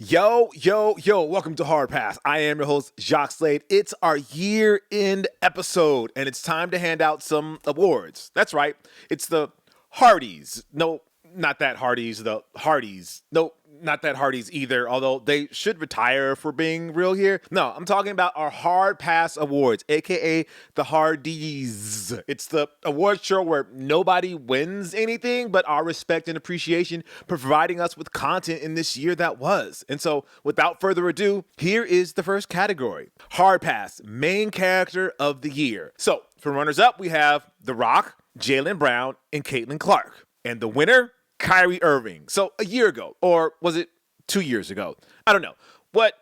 Yo, welcome to Hard Pass. I am your host, Jacques Slade. It's our year-end episode, and it's time to hand out some awards. That's right. It's the Hardys. No, not that Hardys, the Hardys. Nope, not that Hardys either, although they should retire if we're being real here. No, I'm talking about our Hard Pass Awards, aka the Hardys. It's the award show where nobody wins anything but our respect and appreciation for providing us with content in this year that was. And so, without further ado, here is the first category. Hard Pass, Main Character of the Year. So, for runners-up, we have The Rock, Jaylen Brown, and Caitlyn Clark. And the winner, Kyrie Irving. So a year ago, or was it 2 years ago? I don't know. What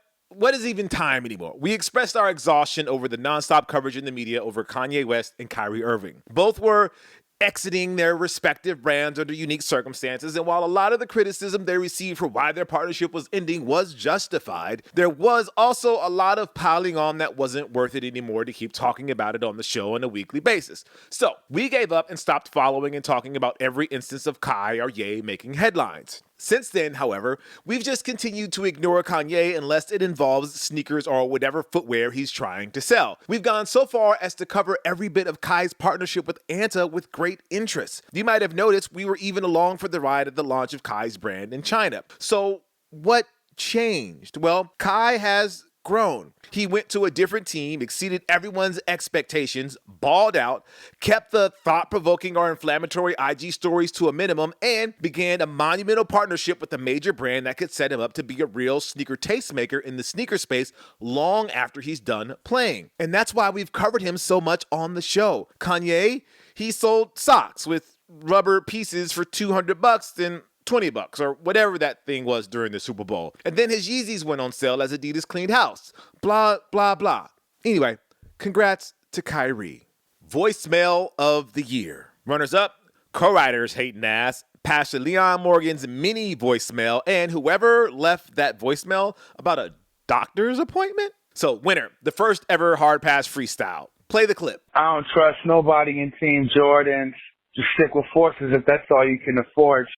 is even time anymore? We expressed our exhaustion over the nonstop coverage in the media over Kanye West and Kyrie Irving. Both were exiting their respective brands under unique circumstances, and while a lot of the criticism they received for why their partnership was ending was justified, there was also a lot of piling on that wasn't worth it anymore to keep talking about it on the show on a weekly basis. So we gave up and stopped following and talking about every instance of Kai or Ye making headlines. Since then, however, we've just continued to ignore Kanye unless it involves sneakers or whatever footwear he's trying to sell. We've gone so far as to cover every bit of Kai's partnership with Anta with great interest. You might have noticed we were even along for the ride at the launch of Kai's brand in China. So what changed? Well, Kai has grown. He went to a different team, exceeded everyone's expectations, balled out, kept the thought-provoking or inflammatory IG stories to a minimum, and began a monumental partnership with a major brand that could set him up to be a real sneaker tastemaker in the sneaker space long after he's done playing. And that's why we've covered him so much on the show. Kanye, he sold socks with rubber pieces for $200 and $20 or whatever that thing was during the Super Bowl. And then his Yeezys went on sale as Adidas cleaned house. Blah, blah, blah. Anyway, congrats to Kyrie. Voicemail of the year. Runners up, co-writers hating ass, Pastor Leon Morgan's mini voicemail, and whoever left that voicemail about a doctor's appointment. So winner, the first ever Hard Pass freestyle. Play the clip. I don't trust nobody in Team Jordan. Just stick with forces if that's all you can afford.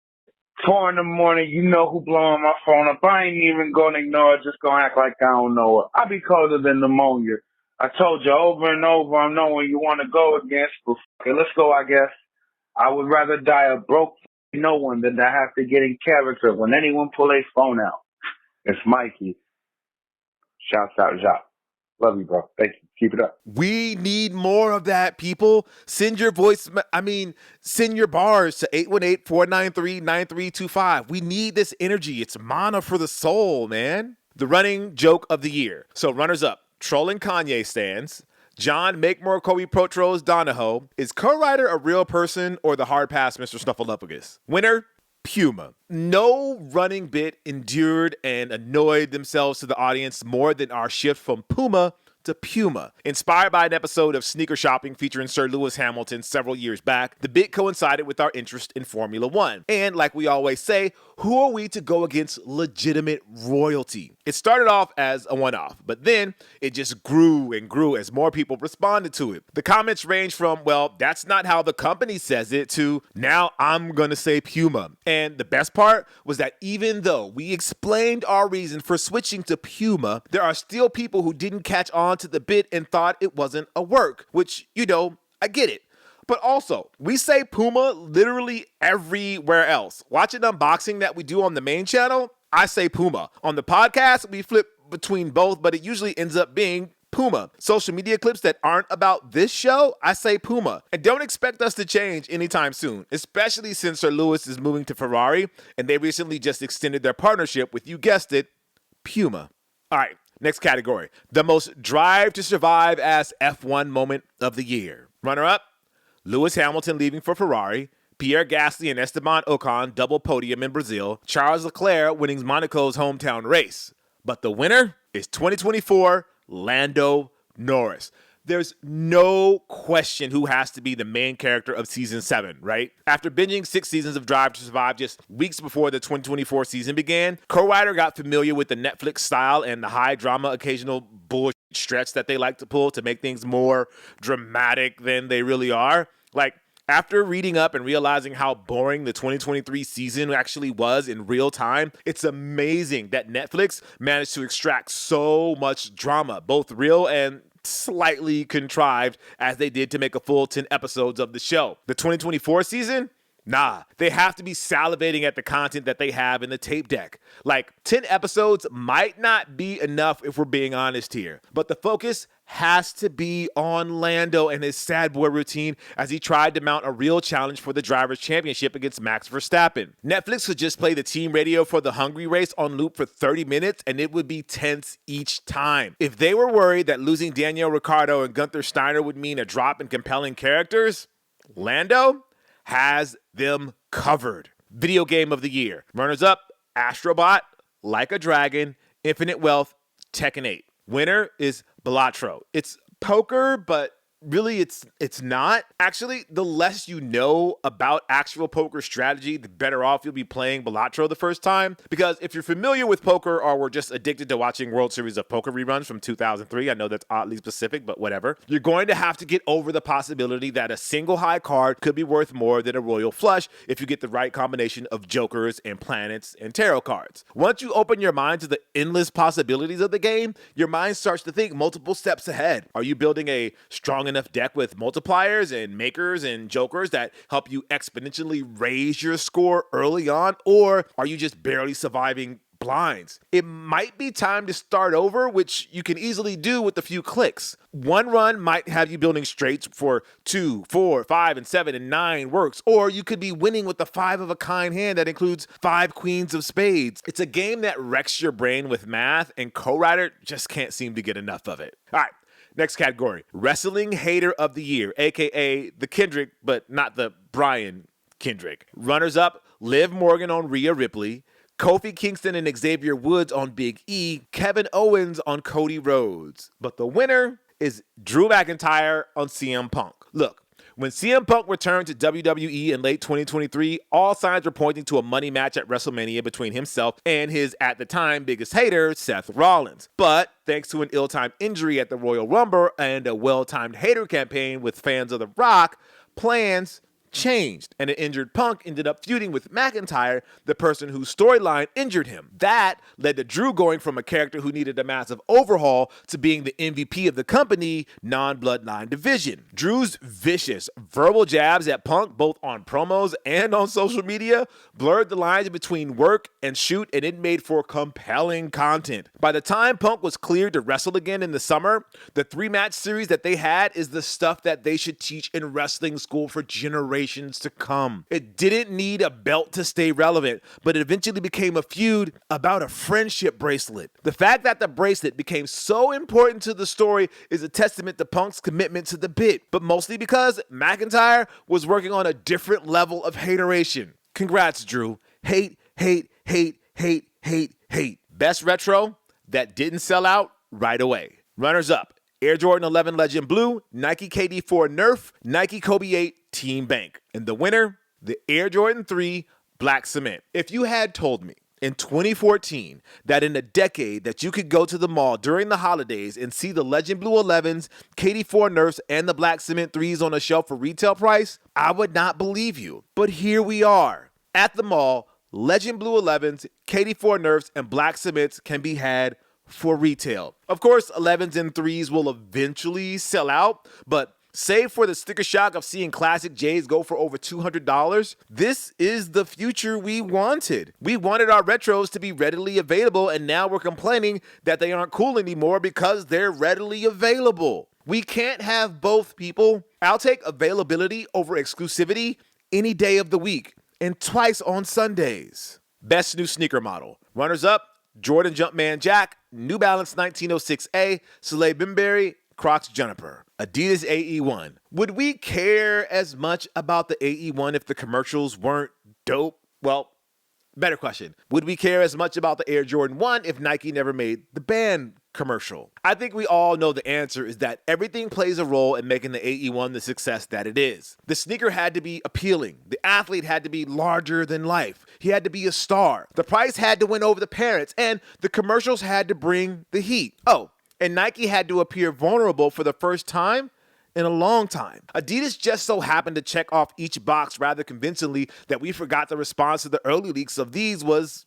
4 in the morning, you know who blowing my phone up. I ain't even gonna ignore it, just gonna act like I don't know it. I be colder than pneumonia. I told you over and over, I know when you want to go against, but let's go, I guess. I would rather die a broke no one than to have to get in character when anyone pull a phone out. It's Mikey. Shouts out, Jacques. Love you, bro. Thank you. Keep it up. We need more of that, people. Send your send your bars to 818-493-9325. We need this energy. It's mana for the soul, man. The running joke of the year. So runners up, trolling Kanye stands. John Make More Kobe Protros Donahoe. Is co-writer a real person or the hard pass Mr. Snuffleupagus? Winner, Puma. No running bit endured and annoyed themselves to the audience more than our shift from Puma to Puma. Inspired by an episode of Sneaker Shopping featuring Sir Lewis Hamilton several years back, the bit coincided with our interest in Formula One. And like we always say, who are we to go against legitimate royalty? It started off as a one-off, but then it just grew and grew as more people responded to it. The comments range from, well, that's not how the company says it, to now I'm gonna say Puma. And the best part was that even though we explained our reason for switching to Puma, there are still people who didn't catch on to the bit and thought it wasn't a work, which, I get it. But also, we say Puma literally everywhere else. Watch an unboxing that we do on the main channel, I say Puma. On the podcast, we flip between both, but it usually ends up being Puma. Social media clips that aren't about this show, I say Puma. And don't expect us to change anytime soon, especially since Sir Lewis is moving to Ferrari, and they recently just extended their partnership with, you guessed it, Puma. All right. Next category, the most drive to survive as F1 moment of the year. Runner up, Lewis Hamilton leaving for Ferrari, Pierre Gasly and Esteban Ocon double podium in Brazil, Charles Leclerc winning Monaco's hometown race. But the winner is 2024 Lando Norris. There's no question who has to be the main character of season 7, right? After binging 6 seasons of Drive to Survive just weeks before the 2024 season began, co-writer got familiar with the Netflix style and the high drama occasional bullshit stretch that they like to pull to make things more dramatic than they really are. Like, After reading up and realizing how boring the 2023 season actually was in real time, it's amazing that Netflix managed to extract so much drama, both real and slightly contrived, as they did to make a full 10 episodes of the show. The 2024 season? Nah, they have to be salivating at the content that they have in the tape deck. Like, 10 episodes might not be enough if we're being honest here, but the focus has to be on Lando and his sad boy routine as he tried to mount a real challenge for the Drivers' Championship against Max Verstappen. Netflix could just play the team radio for the Hungary race on loop for 30 minutes and it would be tense each time. If they were worried that losing Daniel Ricciardo and Gunther Steiner would mean a drop in compelling characters, Lando has them covered. Video game of the year. Runners up, Astrobot, Like a Dragon, Infinite Wealth, Tekken 8. Winner is Balatro. It's poker, but really it's not. Actually, the less you know about actual poker strategy, the better off you'll be playing Balatro the first time. Because if you're familiar with poker or were just addicted to watching World Series of Poker reruns from 2003, I know that's oddly specific, but whatever, you're going to have to get over the possibility that a single high card could be worth more than a royal flush if you get the right combination of jokers and planets and tarot cards. Once you open your mind to the endless possibilities of the game, your mind starts to think multiple steps ahead. Are you building a strong enough deck with multipliers and makers and jokers that help you exponentially raise your score early on, or are you just barely surviving blinds? It might be time to start over, which you can easily do with a few clicks. One run might have you building straights for 2, 4, 5, and 7, and 9 works, or you could be winning with the 5 of a kind hand that includes 5 queens of spades. It's a game that wrecks your brain with math, and Co-Writer just can't seem to get enough of it. All right. Next category, Wrestling Hater of the Year, aka the Kendrick, but not the Brian Kendrick. Runners up, Liv Morgan on Rhea Ripley, Kofi Kingston and Xavier Woods on Big E, Kevin Owens on Cody Rhodes. But the winner is Drew McIntyre on CM Punk. Look, when CM Punk returned to WWE in late 2023, all signs were pointing to a money match at WrestleMania between himself and his, at the time, biggest hater, Seth Rollins. But thanks to an ill-timed injury at the Royal Rumble and a well-timed hater campaign with fans of The Rock, plans changed, and an injured Punk ended up feuding with McIntyre, the person whose storyline injured him. That led to Drew going from a character who needed a massive overhaul to being the MVP of the company non-bloodline division. Drew's vicious verbal jabs at Punk, both on promos and on social media, blurred the lines between work and shoot, and it made for compelling content. By the time Punk was cleared to wrestle again in the summer, the 3-match series that they had is the stuff that they should teach in wrestling school for generations to come. It didn't need a belt to stay relevant, but it eventually became a feud about a friendship bracelet. The fact that the bracelet became so important to the story is a testament to Punk's commitment to the bit, but mostly because McIntyre was working on a different level of hateration. Congrats, Drew. Hate, hate, hate, hate, hate, hate. Best retro that didn't sell out right away. Runners up, Air Jordan 11 Legend Blue, Nike KD4 Nerf, Nike Kobe 8 Team Bank. And the winner, the Air Jordan 3 Black Cement. If you had told me in 2014 that in a decade that you could go to the mall during the holidays and see the Legend Blue 11s, KD4 Nerfs, and the Black Cement 3s on a shelf for retail price, I would not believe you. But here we are. At the mall, Legend Blue 11s, KD4 Nerfs, and Black Cements can be had for retail. Of course, 11s and 3s will eventually sell out, but save for the sticker shock of seeing classic J's go for over $200, this is the future we wanted. We wanted our retros to be readily available, and now we're complaining that they aren't cool anymore because they're readily available. We can't have both, people. I'll take availability over exclusivity any day of the week, and twice on Sundays. Best new sneaker model. Runners up, Jordan Jumpman Jack, New Balance 1906A, Slade Bimberry, Crocs Juniper, Adidas AE1. Would we care as much about the AE1 if the commercials weren't dope? Well, better question. Would we care as much about the Air Jordan 1 if Nike never made the band commercial? I think we all know the answer is that everything plays a role in making the AE1 the success that it is. The sneaker had to be appealing. The athlete had to be larger than life. He had to be a star. The price had to win over the parents, and the commercials had to bring the heat. Oh, and Nike had to appear vulnerable for the first time. in a long time. Adidas just so happened to check off each box rather convincingly that we forgot the response to the early leaks of these was,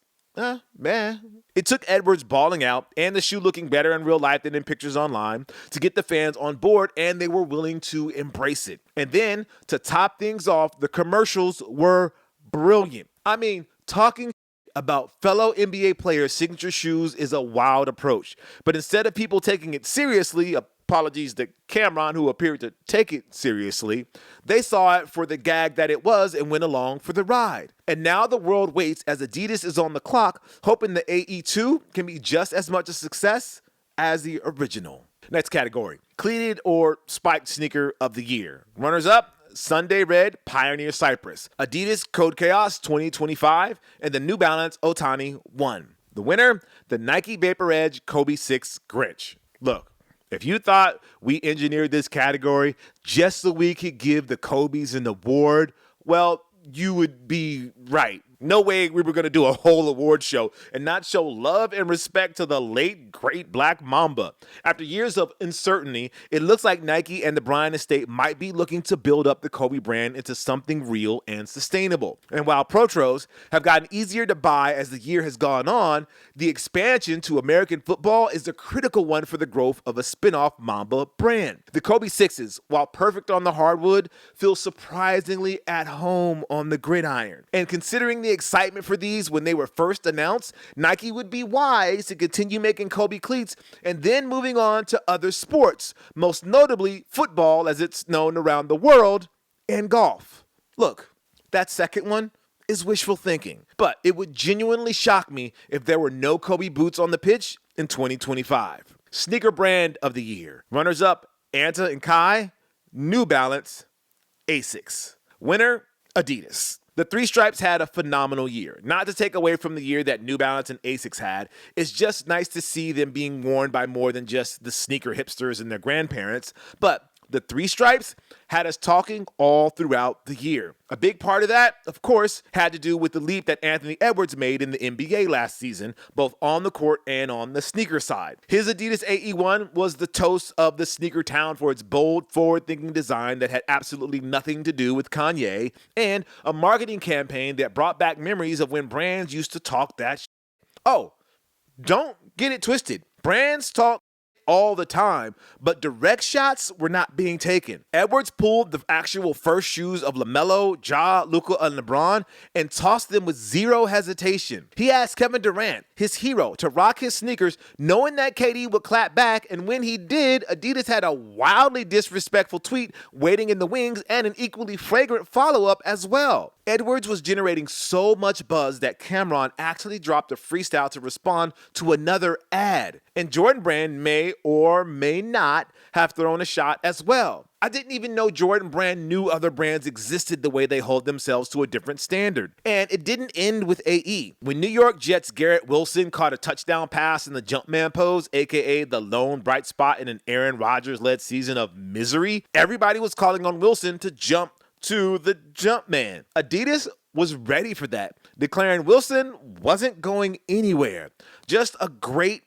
meh. It took Edwards balling out and the shoe looking better in real life than in pictures online to get the fans on board, and they were willing to embrace it. And then, to top things off, the commercials were brilliant. I mean, talking about fellow NBA players' signature shoes is a wild approach. But instead of people taking it seriously, apologies to Cameron, who appeared to take it seriously, they saw it for the gag that it was and went along for the ride. And now the world waits as Adidas is on the clock, hoping the AE2 can be just as much a success as the original. Next category, cleated or spiked sneaker of the year. Runners up, Sunday Red Pioneer Cypress, Adidas Code Chaos 2025, and the New Balance Otani 1. The winner, the Nike Vapor Edge Kobe 6 Grinch. Look, if you thought we engineered this category just so we could give the Kobe's an award, well, you would be right. No way we were going to do a whole award show and not show love and respect to the late, great Black Mamba. After years of uncertainty, it looks like Nike and the Bryant estate might be looking to build up the Kobe brand into something real and sustainable. And while Protros have gotten easier to buy as the year has gone on, the expansion to American football is a critical one for the growth of a spin-off Mamba brand. The Kobe 6s, while perfect on the hardwood, feel surprisingly at home on the gridiron. And considering the excitement for these when they were first announced, Nike would be wise to continue making Kobe cleats and then moving on to other sports, most notably football as it's known around the world, and golf. Look, that second one is wishful thinking, but it would genuinely shock me if there were no Kobe boots on the pitch in 2025. Sneaker brand of the year. Runners up, Anta and Kai, New Balance, Asics. Winner, Adidas. The Three Stripes had a phenomenal year. Not to take away from the year that New Balance and Asics had, it's just nice to see them being worn by more than just the sneaker hipsters and their grandparents, but the Three Stripes had us talking all throughout the year. A big part of that, of course, had to do with the leap that Anthony Edwards made in the NBA last season, both on the court and on the sneaker side. His Adidas AE1 was the toast of the sneaker town for its bold, forward-thinking design that had absolutely nothing to do with Kanye, and a marketing campaign that brought back memories of when brands used to talk that shit. Oh, don't get it twisted. Brands talk all the time, but direct shots were not being taken. Edwards pulled the actual first shoes of LaMelo, Ja, Luka, and LeBron and tossed them with zero hesitation. He asked Kevin Durant, his hero, to rock his sneakers, knowing that KD would clap back, and when he did, Adidas had a wildly disrespectful tweet waiting in the wings and an equally flagrant follow-up as well. Edwards was generating so much buzz that Cameron actually dropped a freestyle to respond to another ad. And Jordan Brand may or may not have thrown a shot as well. I didn't even know Jordan Brand knew other brands existed the way they hold themselves to a different standard. And it didn't end with AE. When New York Jets' Garrett Wilson caught a touchdown pass in the Jumpman pose, aka the lone bright spot in an Aaron Rodgers-led season of misery, everybody was calling on Wilson to jump to the Jumpman. Adidas was ready for that, declaring Wilson wasn't going anywhere. Just a great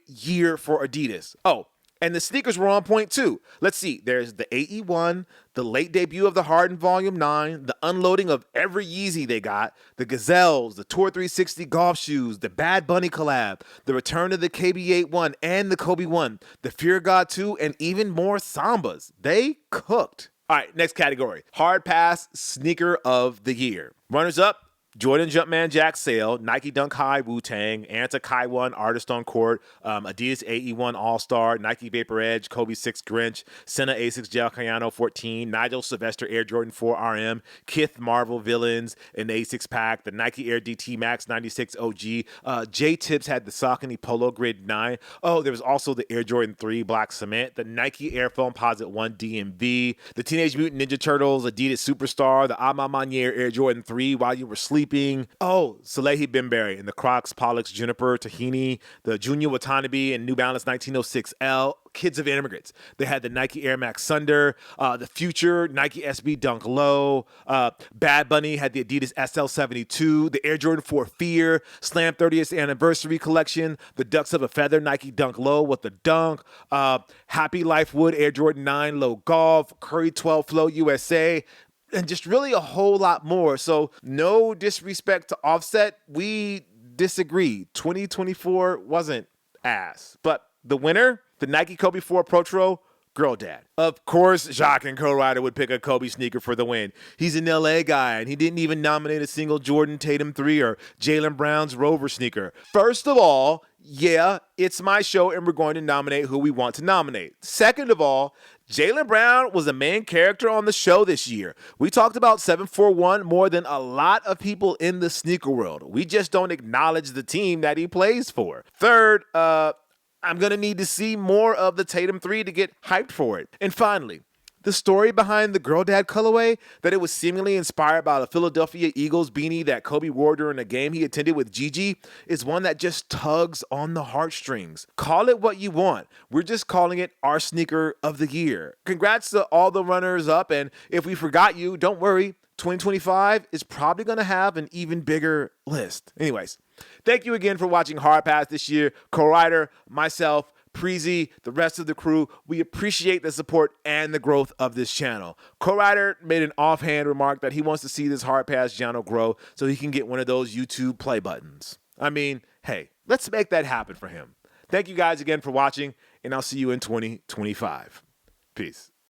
year for Adidas. Oh, and the sneakers were on point too. Let's see, there's the AE1, the late debut of the Harden Volume 9, the unloading of every Yeezy they got, the Gazelles, the Tour 360 golf shoes, the Bad Bunny collab, the return of the KB81 and the Kobe 1, the Fear God 2, and even more Sambas. They cooked. All right, next category. Hard pass sneaker of the year. Runners up, Jordan Jumpman Jack Sale, Nike Dunk High Wu-Tang, Anta Kai 1 Artist on Court, Adidas AE1 All-Star, Nike Vapor Edge, Kobe 6 Grinch, Senna Asics Gel Cayano 14, Nigel Sylvester Air Jordan 4 RM, Kith Marvel Villains, an Asics pack, the Nike Air DT Max 96 OG, J-Tips had the Saucony Polo Grid 9. Oh, there was also the Air Jordan 3 Black Cement, the Nike Air Foamposite 1 DMV, the Teenage Mutant Ninja Turtles Adidas Superstar, the A Ma Maniere Air Jordan 3 While You Were Sleeping, sleeping. Oh, Salehi Bemberry and the Crocs, Pollux, Juniper, Tahini, the Junior Watanabe and New Balance 1906L. Kids of Immigrants. They had the Nike Air Max Thunder, the Future, Nike SB Dunk Low. Bad Bunny had the Adidas SL72, the Air Jordan 4 Fear, Slam 30th Anniversary Collection, the Ducks of a Feather Nike Dunk Low with the Dunk, Happy Life Wood Air Jordan 9 Low Golf, Curry 12 Flow USA, and just really a whole lot more. So no disrespect to Offset, we disagree. 2024 wasn't ass. But the winner, the Nike Kobe 4 Pro Tro, Girl Dad. Of course, Jacques and co-writer would pick a Kobe sneaker for the win. He's an LA guy, and he didn't even nominate a single Jordan Tatum 3 or Jaylen Brown's Rover sneaker. First of all, yeah, it's my show, and we're going to nominate who we want to nominate. Second of all, Jaylen Brown was a main character on the show this year. We talked about 741 more than a lot of people in the sneaker world. We just don't acknowledge the team that he plays for. Third, I'm going to need to see more of the Tatum 3 to get hyped for it. And finally, the story behind the Girl Dad colorway, that it was seemingly inspired by the Philadelphia Eagles beanie that Kobe wore during a game he attended with Gigi, is one that just tugs on the heartstrings. Call it what you want. We're just calling it our sneaker of the year. Congrats to all the runners up, and if we forgot you, don't worry. 2025 is probably going to have an even bigger list. Anyways, thank you again for watching Hard Pass this year. Co-writer, myself, Preezee, the rest of the crew, we appreciate the support and the growth of this channel. Co-writer made an offhand remark that he wants to see this Hard Pass channel grow so he can get one of those YouTube play buttons. I mean, hey, let's make that happen for him. Thank you guys again for watching, and I'll see you in 2025. Peace.